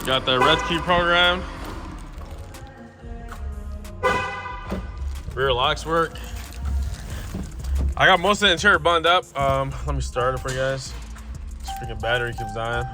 Got the red key program. Rear locks work. I got most of the interior bundled up. Let me start it for you guys. This freaking battery keeps dying.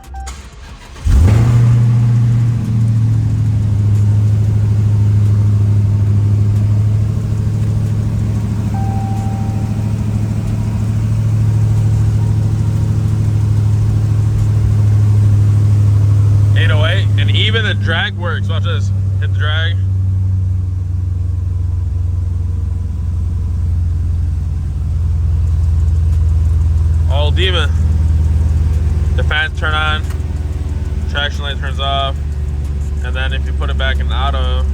And even the drag works. Watch this. Hit the drag. All demon. The fans turn on. Traction light turns off. And then if you put it back in auto,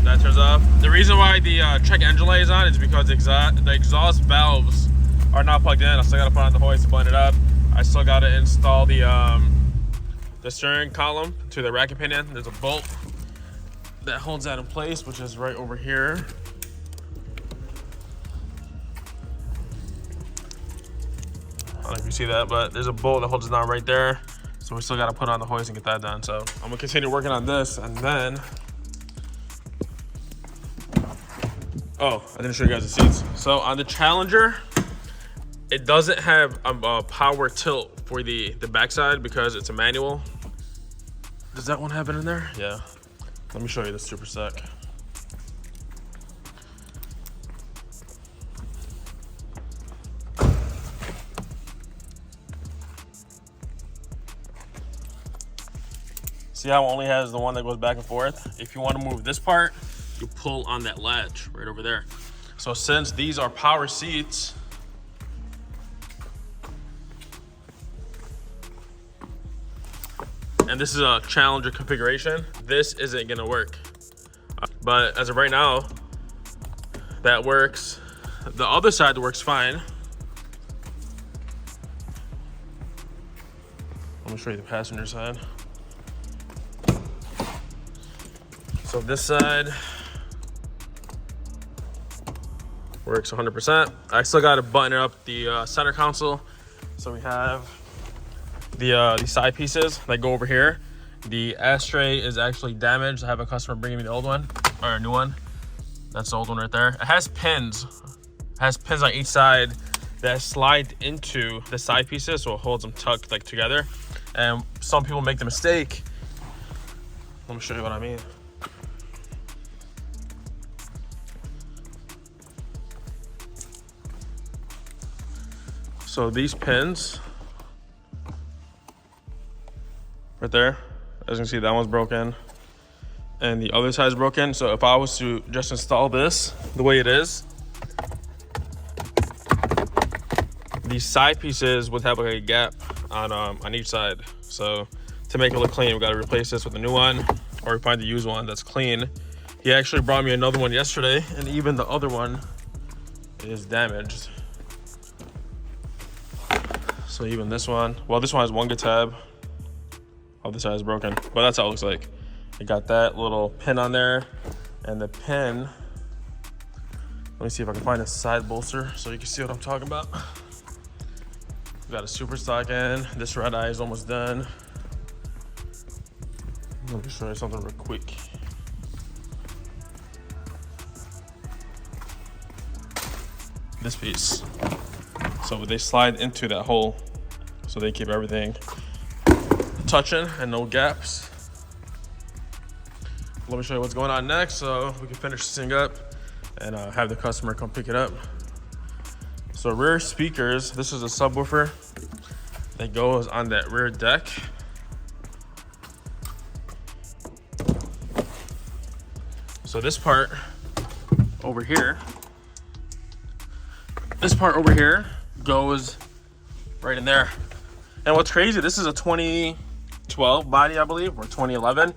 that turns off. The reason why the check engine light is on is because the exhaust valves are not plugged in. I still got to put on the hoist to blend it up. I still got to install the steering column to the rack pinion. There's a bolt that holds that in place, which is right over here. I don't know if you see that, but there's a bolt that holds it down right there. So we still got to put on the hoist and get that done. So I'm gonna continue working on this, and then, oh, I didn't show you guys the seats. So on the Challenger, it doesn't have a power tilt for the backside because it's a manual. Does that one have it in there? Yeah. Let me show you the Super Sec. See how it only has the one that goes back and forth? If you want to move this part, you pull on that latch right over there. So since these are power seats, and this is a Challenger configuration, this isn't gonna work. But as of right now, that works. The other side works fine. Let me show you the passenger side. So this side works 100%. I still gotta button up the center console. So we have the side pieces that go over here. The ashtray is actually damaged. I have a customer bringing me the old one, or a new one. That's the old one right there. It has pins. It has pins on each side that slide into the side pieces, so it holds them tucked like together. And some people make the mistake. Let me show you what I mean. So these pins right there, as you can see, that one's broken and the other side's broken. So if I was to just install this the way it is, these side pieces would have like a gap on each side. So to make it look clean, we got to replace this with a new one, or find the used one that's clean. He actually brought me another one yesterday, and even the other one is damaged. So even this one, well, this one has one good tab. Other side is broken, but that's how it looks like. It got that little pin on there, and the pin, let me see if I can find a side bolster so you can see what I'm talking about. We got a super stock in. This red eye is almost done. Let me show you something real quick. This piece. So they slide into that hole, so they keep everything touching and no gaps. Let me show you what's going on next so we can finish this thing up and have the customer come pick it up. So rear speakers, this is a subwoofer that goes on that rear deck. So this part over here, goes right in there. And what's crazy, this is a 2012 body, I believe, or 2011,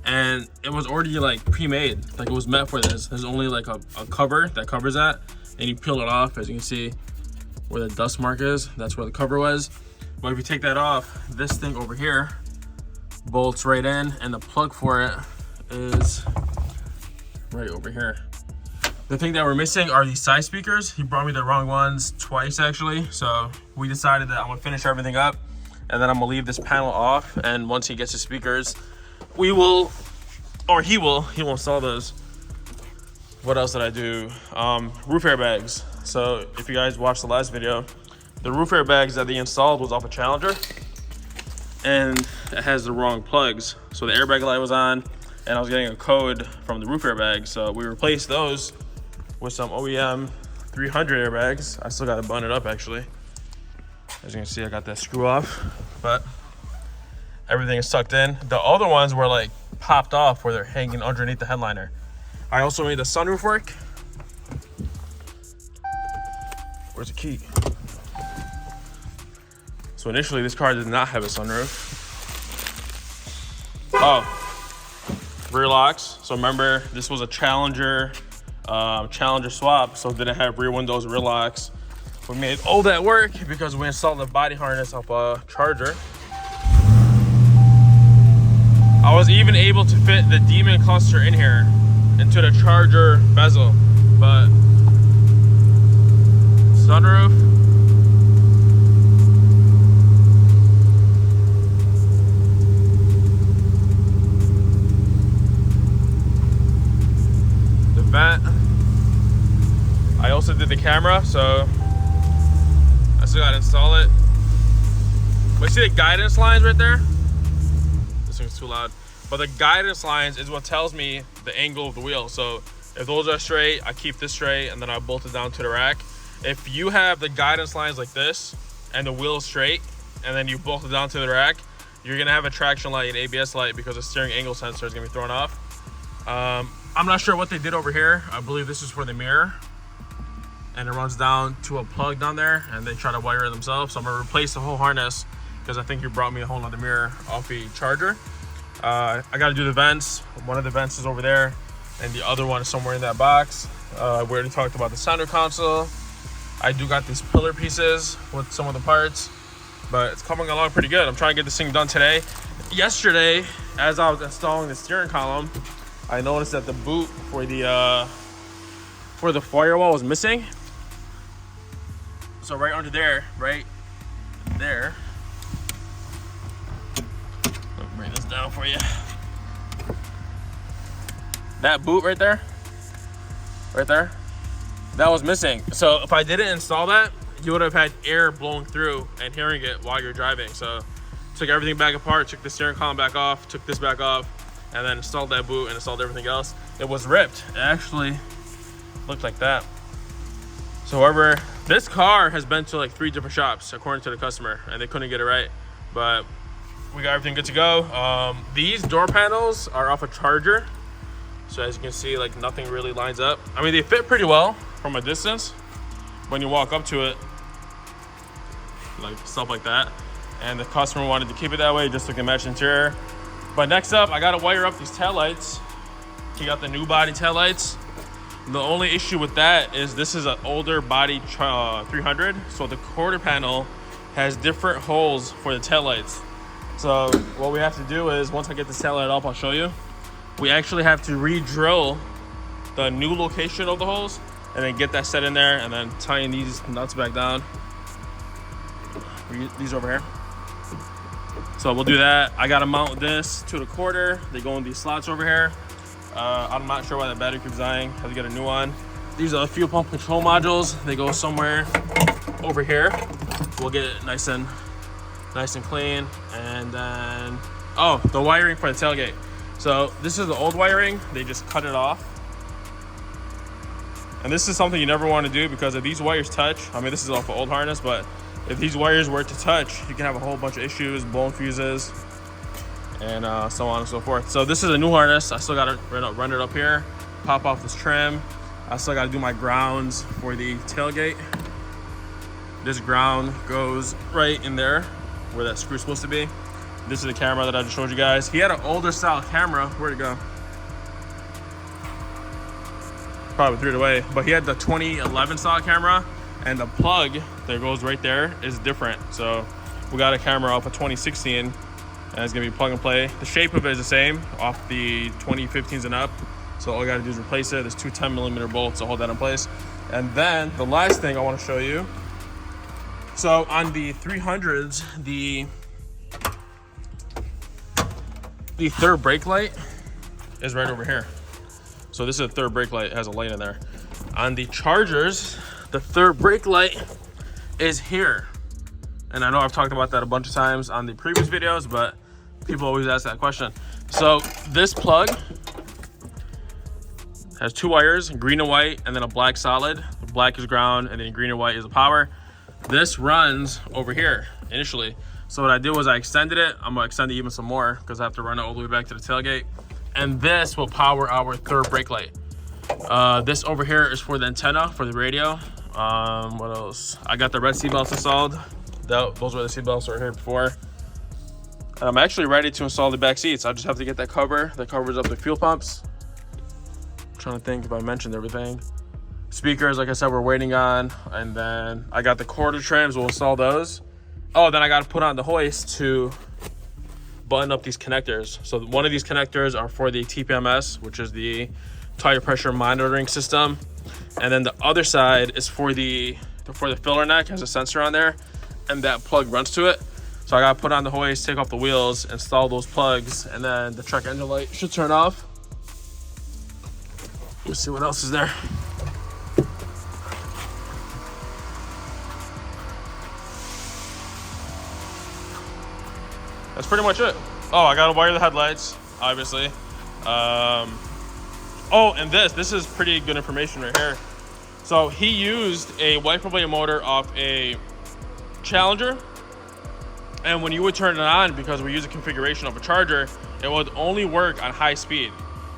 and it was already like pre-made. Like it was meant for this. There's only like a cover that covers that, and you peel it off. As you can see where the dust mark is, that's where the cover was. But if you take that off, this thing over here bolts right in, and the plug for it is right over here. The thing that we're missing are these side speakers. He brought me the wrong ones twice actually. So we decided that I'm gonna finish everything up and then I'm gonna leave this panel off, and once he gets his speakers, we will, or he will install those. What else did I do? Roof airbags. So if you guys watched the last video, the roof airbags that they installed was off a Challenger, and it has the wrong plugs. So the airbag light was on, and I was getting a code from the roof airbag. So we replaced those with some OEM 300 airbags. I still got to button it up actually. As you can see, I got that screw off, but everything is tucked in. The other ones were like popped off where they're hanging underneath the headliner. I also made the sunroof work. Where's the key? So initially this car did not have a sunroof. Oh, rear locks. So remember, this was a Challenger swap, so it didn't have rear windows, rear locks. We made all that work because we installed the body harness of a Charger. I was even able to fit the Demon cluster in here into the Charger bezel, but sunroof. The vent. I also did the camera, so I still gotta install it. But you see the guidance lines right there? This thing's too loud. But the guidance lines is what tells me the angle of the wheel. So if those are straight, I keep this straight and then I bolt it down to the rack. If you have the guidance lines like this and the wheel is straight and then you bolt it down to the rack, you're gonna have a traction light and ABS light because the steering angle sensor is gonna be thrown off. I'm not sure what they did over here. I believe this is for the mirror, and it runs down to a plug down there, and they try to wire it themselves. So I'm gonna replace the whole harness because I think you brought me a whole nother mirror off the Charger. I gotta do the vents. One of the vents is over there, and the other one is somewhere in that box. We already talked about the center console. I do got these pillar pieces with some of the parts, but it's coming along pretty good. I'm trying to get this thing done today. Yesterday, as I was installing the steering column, I noticed that the boot for the firewall was missing. So right under there, right there. Let me bring this down for you. That boot right there, that was missing. So if I didn't install that, you would have had air blowing through and hearing it while you're driving. So took everything back apart, took the steering column back off, took this back off, and then installed that boot and installed everything else. It was ripped. It actually looked like that. So however, this car has been to like 3 different shops according to the customer, and they couldn't get it right, but we got everything good to go. These door panels are off a Charger, so as you can see, like nothing really lines up. I mean, they fit pretty well from a distance when you walk up to it, like stuff like that, and the customer wanted to keep it that way just so it can match the interior. But next up, I gotta wire up these taillights. He got the new body taillights. The only issue with that is this is an older body 300, so the quarter panel has different holes for the taillights. So what we have to do is, once I get this taillight up, I'll show you. We actually have to re-drill the new location of the holes and then get that set in there and then tying these nuts back down. These over here. So we'll do that. I gotta mount this to the quarter. They go in these slots over here. I'm not sure why the battery keeps dying. Have to get a new one. These are the fuel pump control modules. They go somewhere over here. We'll get it nice and clean. And then, oh, the wiring for the tailgate. So this is the old wiring. They just cut it off. And this is something you never want to do, because if these wires touch, I mean, this is off an old harness, but if these wires were to touch, you can have a whole bunch of issues, blown fuses, and so on and so forth. So this is a new harness. I still got to run it up here, pop off this trim. I still got to do my grounds for the tailgate. This ground goes right in there where that screw's supposed to be. This is the camera that I just showed you guys. He had an older style camera. Where'd it go? Probably threw it away. But he had the 2011 style camera, and the plug that goes right there is different. So we got a camera off of 2016, and it's gonna be plug and play. The shape of it is the same off the 2015s and up. So all I gotta do is replace it. There's 2 10mm bolts to hold that in place. And then the last thing I wanna show you. So on the 300s, the the third brake light is right over here. So this is a third brake light, it has a light in there. On the Chargers, the third brake light is here. And I know I've talked about that a bunch of times on the previous videos, but people always ask that question. So this plug has 2 wires, green and white, and then a black solid. The black is ground, and then green and white is the power. This runs over here initially. So what I did was I extended it. I'm gonna extend it even some more because I have to run it all the way back to the tailgate. And this will power our third brake light. This over here is for the antenna, for the radio. What else? I got the red seat belts installed. Those were the seat belts right here before. And I'm actually ready to install the back seats. I just have to get that cover that covers up the fuel pumps. I'm trying to think if I mentioned everything. Speakers, like I said, we're waiting on. And then I got the quarter trims, we'll install those. Oh, then I got to put on the hoist to button up these connectors. So one of these connectors are for the TPMS, which is the tire pressure monitoring system. And then the other side is for the filler neck, has a sensor on there, and that plug runs to it. So I got to put on the hoist, take off the wheels, install those plugs, and then the truck engine light should turn off. Let's see what else is there. That's pretty much it. Oh, I gotta wire the headlights, obviously. Oh, and this is pretty good information right here. So he used a wiper blade motor off a Challenger, and when you would turn it on, because we use a configuration of a Charger, it would only work on high speed.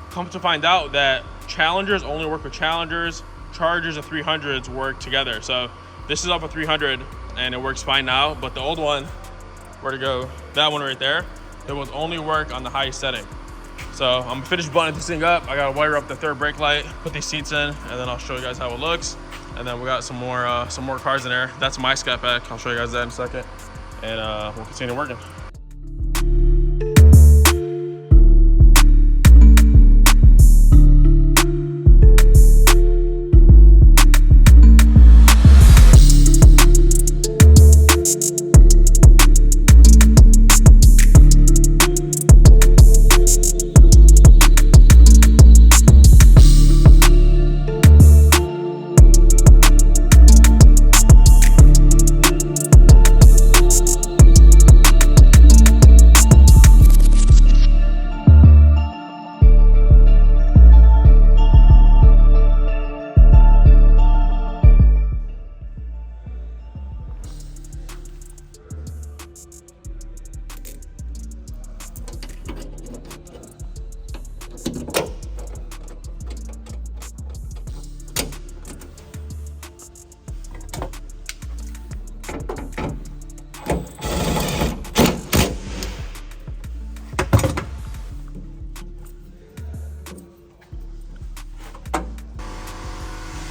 Come to find out that Challengers only work with Challengers, Chargers and 300s work together. So this is up a 300 and it works fine now, but the old one, where to go? That one right there, it will only work on the highest setting. So I'm gonna finish buttoning this thing up. I gotta wire up the third brake light, put these seats in, and then I'll show you guys how it looks. And then we got some more cars in there. That's my Scat Pack. I'll show you guys that in a second. And we'll continue working.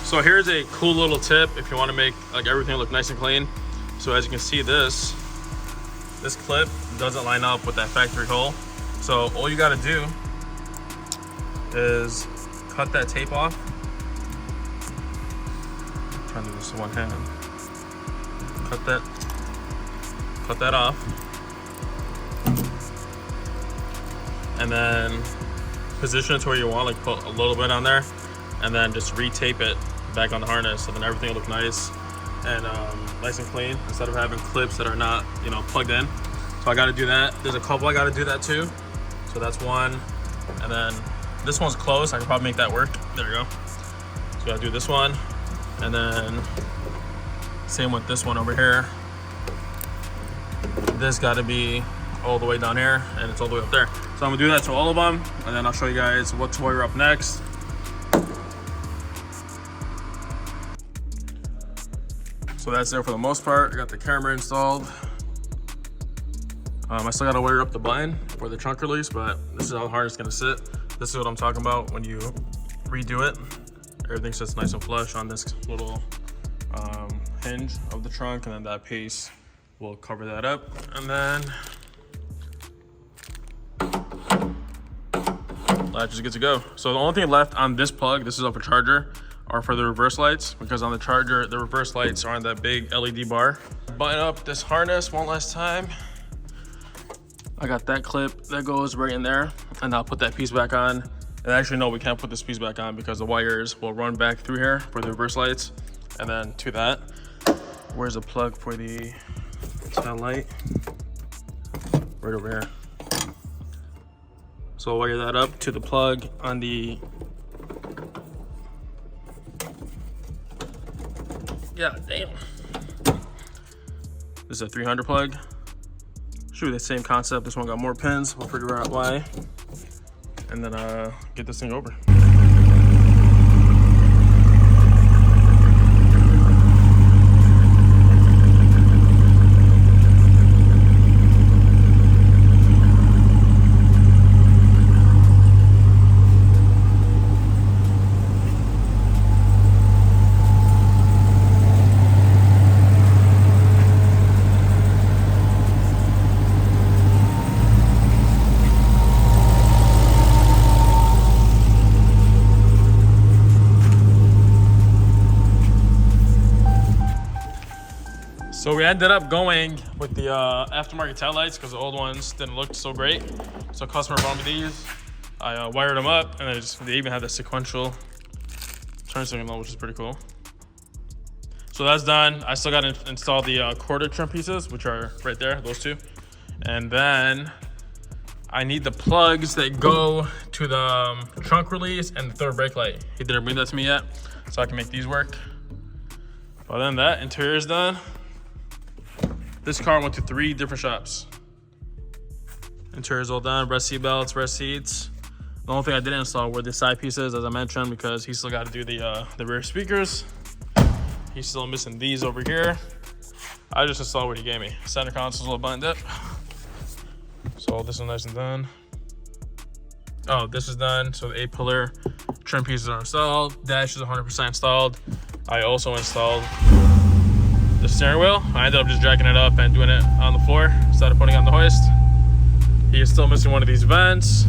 So here's a cool little tip if you want to make like everything look nice and clean. So as you can see, this clip doesn't line up with that factory hole. So all you got to do is cut that tape off. I'm trying to do this with one hand. Cut that off. And then position it to where you want, like put a little bit on there, and then just re-tape it back on the harness, so then everything will look nice and nice and clean instead of having clips that are not, you know, plugged in. So I got to do that. There's a couple I got to do that too. So that's one, and then this one's closed. I can probably make that work. There we go. So I got to do this one, and then same with this one over here. This got to be all the way down here, and it's all the way up there. So I'm gonna do that to all of them, and then I'll show you guys what to wire up next. So that's there for the most part. I got the camera installed. I still gotta wire up the button for the trunk release, but this is how the harness is gonna sit. This is what I'm talking about when you redo it. Everything sits nice and flush on this little hinge of the trunk, and then that piece will cover that up. And then latch is good to go. So the only thing left on this plug, this is up a Charger, are for the reverse lights, because on the Charger, the reverse lights are on that big LED bar. Button up this harness one last time. I got that clip that goes right in there, and I'll put that piece back on. And actually, no, we can't put this piece back on because the wires will run back through here for the reverse lights. And then to that, where's the plug for the tail light? Right over here. So I'll wire that up to the plug on the, yeah, damn. This is a 300 plug. Should be the same concept. This one got more pins. We'll figure out why. And then get this thing over. So we ended up going with the aftermarket taillights because the old ones didn't look so great. So customer brought me these. I wired them up, and they even have the sequential turn signal, which is pretty cool. So that's done. I still got to install the quarter trim pieces, which are right there, those two. And then I need the plugs that go to the trunk release and the third brake light. He didn't bring that to me yet, so I can make these work. Other than that, interior is done. This car went to 3 different shops. Interior's all done, rest seat belts, rest seats. The only thing I didn't install were the side pieces, as I mentioned, because he still got to do the rear speakers. He's still missing these over here. I just installed what he gave me. Center console's all buttoned up. So all this is nice and done. Oh, this is done. So the 8-pillar trim pieces are installed. Dash is 100% installed. I also installed the steering wheel. I ended up just jacking it up and doing it on the floor instead of putting it on the hoist. He is still missing one of these vents.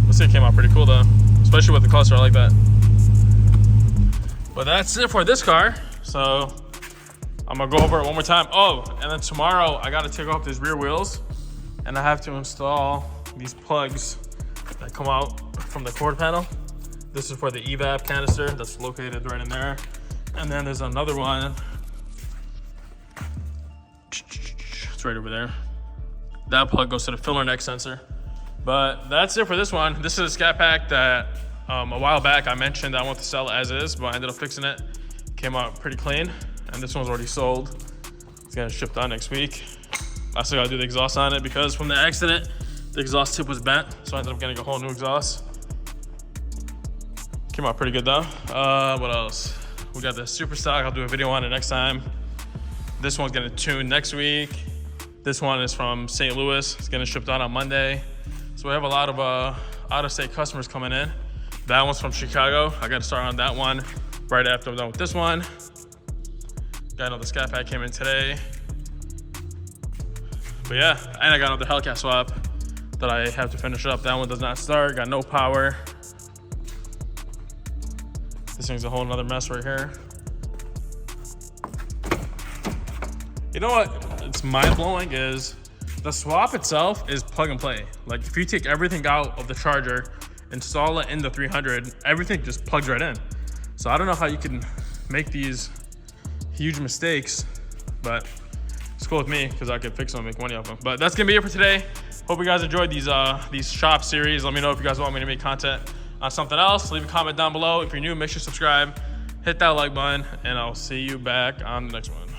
This thing came out pretty cool though, especially with the cluster. I like that. But that's it for this car. So I'm gonna go over it one more time. Oh, and then tomorrow I gotta take off these rear wheels, and I have to install these plugs that come out from the quarter panel. This is for the evap canister that's located right in there. And then there's another one. It's right over there. That plug goes to the filler neck sensor. But that's it for this one. This is a Scat Pack that a while back I mentioned I want to sell it as is, but I ended up fixing it. Came out pretty clean. And this one's already sold. It's gonna ship out next week. I still gotta do the exhaust on it because from the accident, the exhaust tip was bent. So I ended up getting a whole new exhaust. Came out pretty good though. What else? We got the super stock. I'll do a video on it next time. This one's gonna tune next week. This one is from St. Louis. It's getting shipped out on Monday. So we have a lot of out-of-state customers coming in. That one's from Chicago. I gotta start on that one right after I'm done with this one. Got another Scat Pack came in today. But yeah, and I got another Hellcat swap that I have to finish up. That one does not start, got no power. This thing's a whole nother mess right here. You know what? It's mind-blowing is the swap itself is plug and play. Like if you take everything out of the charger, install it in the 300, everything just plugs right in. So I don't know how you can make these huge mistakes, but it's cool with me because I can fix them and make money off them. But that's gonna be it for today. Hope you guys enjoyed these shop series. Let me know if you guys want me to make content on something else. Leave a comment down below. If you're new, make sure to subscribe, hit that like button, and I'll see you back on the next one.